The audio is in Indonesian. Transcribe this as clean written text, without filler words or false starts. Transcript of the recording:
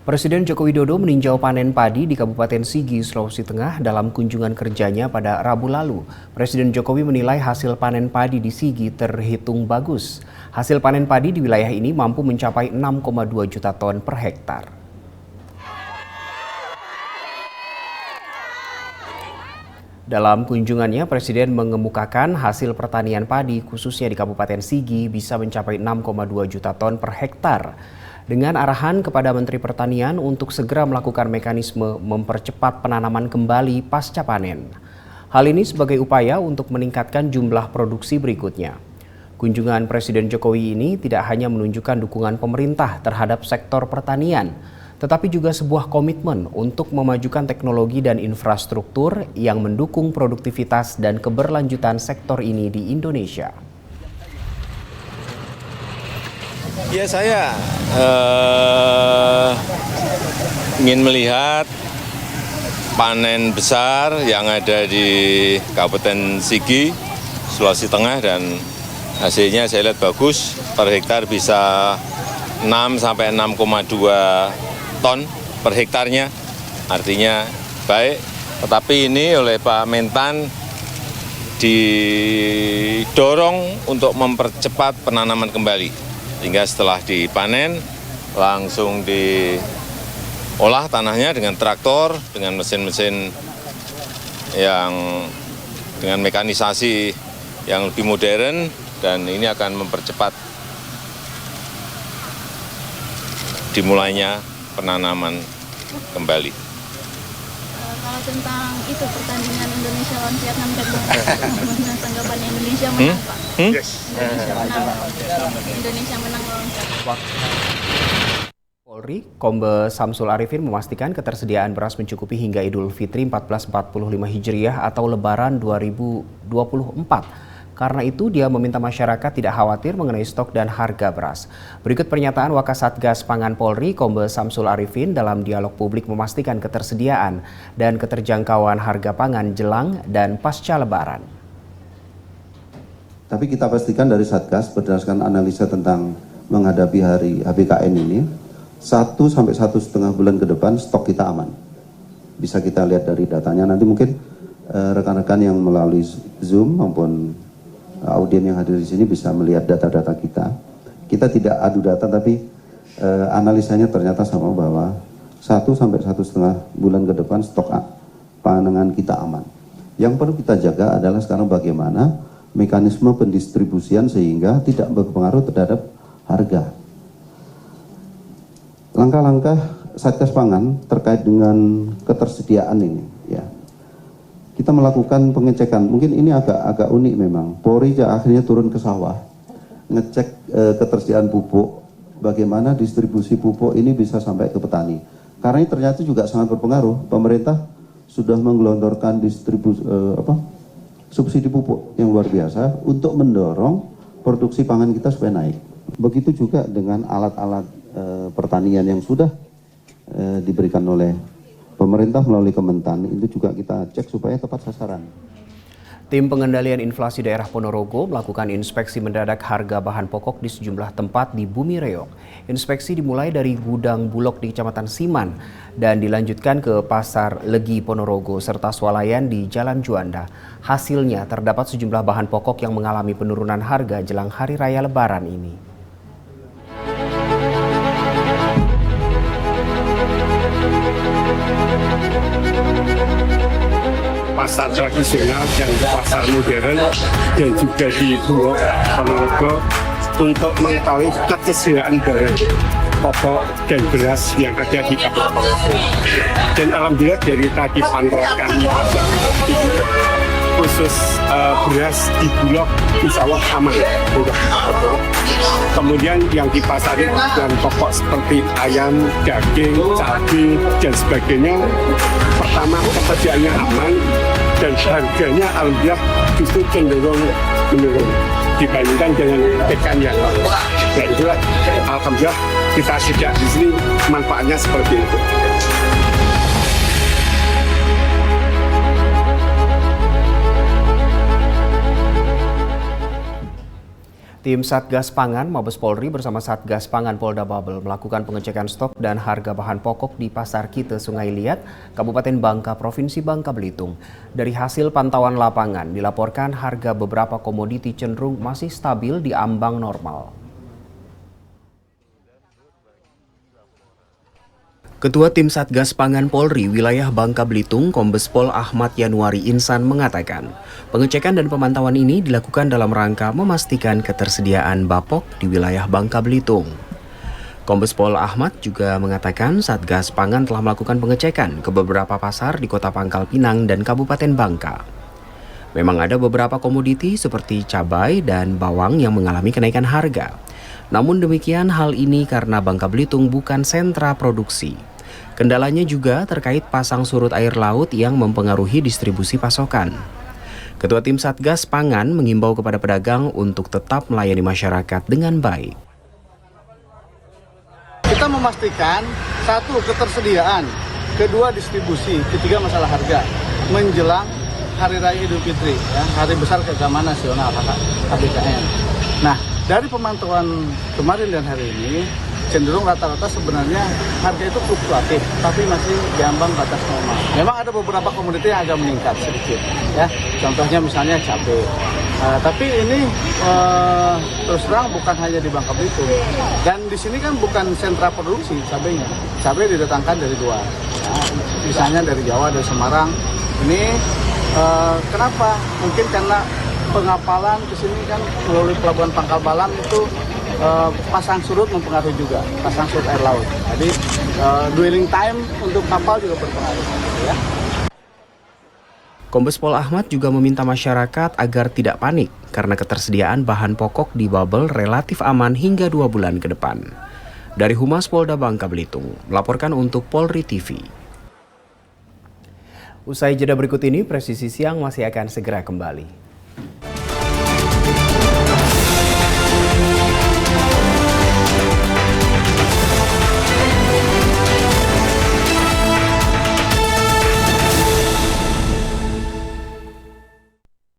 Presiden Joko Widodo meninjau panen padi di Kabupaten Sigi, Sulawesi Tengah dalam kunjungan kerjanya pada Rabu lalu. Presiden Jokowi menilai hasil panen padi di Sigi terhitung bagus. Hasil panen padi di wilayah ini mampu mencapai 6,2 juta ton per hektar. Dalam kunjungannya, Presiden mengemukakan hasil pertanian padi khususnya di Kabupaten Sigi bisa mencapai 6,2 juta ton per hektar. Dengan arahan kepada Menteri Pertanian untuk segera melakukan mekanisme mempercepat penanaman kembali pasca panen. Hal ini sebagai upaya untuk meningkatkan jumlah produksi berikutnya. Kunjungan Presiden Jokowi ini tidak hanya menunjukkan dukungan pemerintah terhadap sektor pertanian, tetapi juga sebuah komitmen untuk memajukan teknologi dan infrastruktur yang mendukung produktivitas dan keberlanjutan sektor ini di Indonesia. Ya, saya ingin melihat panen besar yang ada di Kabupaten Sigi, Sulawesi Tengah, dan hasilnya saya lihat bagus, per hektar bisa 6 sampai 6,2 ton per hektarnya, artinya baik. Tetapi ini oleh Pak Mentan didorong untuk mempercepat penanaman kembali. Sehingga setelah dipanen, langsung diolah tanahnya dengan traktor, dengan mesin-mesin yang dengan mekanisasi yang lebih modern, dan ini akan mempercepat dimulainya penanaman kembali. Kalau tentang itu pertandingan Indonesia lawan Vietnam dan tanggapan Indonesia menang, Pak. Indonesia menang lawan Vietnam. Polri, Kombes Samsul Arifin memastikan ketersediaan beras mencukupi hingga Idul Fitri 1445 Hijriah atau Lebaran 2024. Karena itu, dia meminta masyarakat tidak khawatir mengenai stok dan harga beras. Berikut pernyataan Wakasatgas Pangan Polri, Kombes Samsul Arifin, dalam dialog publik memastikan ketersediaan dan keterjangkauan harga pangan jelang dan pasca Lebaran. Tapi kita pastikan dari Satgas berdasarkan analisa tentang menghadapi hari HBKN ini, 1 sampai 1,5 bulan ke depan stok kita aman. Bisa kita lihat dari datanya, nanti mungkin rekan-rekan yang melalui Zoom maupun audien yang hadir di sini bisa melihat data-data kita. Kita tidak adu data, tapi analisanya ternyata sama bahwa 1 sampai 1,5 bulan ke depan stok pangan kita aman. Yang perlu kita jaga adalah sekarang bagaimana mekanisme pendistribusian sehingga tidak berpengaruh terhadap harga. Langkah-langkah Satgas Pangan terkait dengan ketersediaan ini, ya. Kita melakukan pengecekan, mungkin ini agak unik memang. Polri akhirnya turun ke sawah, ngecek ketersediaan pupuk, bagaimana distribusi pupuk ini bisa sampai ke petani. Karena ini ternyata juga sangat berpengaruh. Pemerintah sudah menggelontorkan subsidi pupuk yang luar biasa untuk mendorong produksi pangan kita supaya naik. Begitu juga dengan alat-alat pertanian yang sudah diberikan oleh pemerintah melalui Kementan, itu juga kita cek supaya tepat sasaran. Tim Pengendalian Inflasi Daerah Ponorogo melakukan inspeksi mendadak harga bahan pokok di sejumlah tempat di Bumi Reog. Inspeksi dimulai dari gudang Bulog di Kecamatan Siman dan dilanjutkan ke Pasar Legi Ponorogo serta swalayan di Jalan Juanda. Hasilnya terdapat sejumlah bahan pokok yang mengalami penurunan harga jelang Hari Raya Lebaran ini. Pasar tradisional dan pasar modern dan juga di Bulog Ponorogo untuk mengetahui ketersediaan barang pokok dan beras yang ada di Kabupaten. Dan alhamdulillah dari tadi pantauan kami khusus beras di Bulog insya Allah aman. Kemudian yang di pasar dan pokok seperti ayam, daging, cabai dan sebagainya, pertama ketersediaannya aman dan harganya alhamdulillah justru cenderung menurun dibandingkan dengan pekan yang lalu. Nah itulah alhamdulillah kita sejak di sini manfaatnya seperti itu. Tim Satgas Pangan Mabes Polri bersama Satgas Pangan Polda Babel melakukan pengecekan stok dan harga bahan pokok di Pasar Kite Sungai Liat, Kabupaten Bangka, Provinsi Bangka Belitung. Dari hasil pantauan lapangan, dilaporkan harga beberapa komoditi cenderung masih stabil di ambang normal. Ketua Tim Satgas Pangan Polri wilayah Bangka Belitung, Kombes Pol Ahmad Yanuari Insan mengatakan, pengecekan dan pemantauan ini dilakukan dalam rangka memastikan ketersediaan bapok di wilayah Bangka Belitung. Kombes Pol Ahmad juga mengatakan Satgas Pangan telah melakukan pengecekan ke beberapa pasar di Kota Pangkal Pinang dan Kabupaten Bangka. Memang ada beberapa komoditi seperti cabai dan bawang yang mengalami kenaikan harga. Namun demikian hal ini karena Bangka Belitung bukan sentra produksi. Kendalanya juga terkait pasang surut air laut yang mempengaruhi distribusi pasokan. Ketua Tim Satgas Pangan mengimbau kepada pedagang untuk tetap melayani masyarakat dengan baik. Kita memastikan satu ketersediaan, kedua distribusi, ketiga masalah harga menjelang Hari Raya Idul Fitri, ya, hari besar keagamaan nasional HBKN. Nah, dari pemantauan kemarin dan hari ini cenderung rata-rata sebenarnya harga itu fluktuatif, tapi masih di ambang batas normal. Memang ada beberapa komoditi yang agak meningkat sedikit, ya. Contohnya misalnya cabai. Tapi ini terus terang bukan hanya di Bangka Belitung. Dan di sini kan bukan sentra produksi cabainya. Cabai didatangkan dari luar. Nah, misalnya dari Jawa, dari Semarang. Ini kenapa? Mungkin karena pengapalan ke sini kan melalui Pelabuhan Pangkal Balam itu pasang surut mempengaruhi juga, pasang surut air laut. Jadi dwelling time untuk kapal juga berpengaruh, ya. Kombes Pol Ahmad juga meminta masyarakat agar tidak panik karena ketersediaan bahan pokok di Babel relatif aman hingga 2 bulan ke depan. Dari Humas Polda Bangka Belitung, melaporkan untuk Polri TV. Usai jeda berikut ini, Presisi Siang masih akan segera kembali.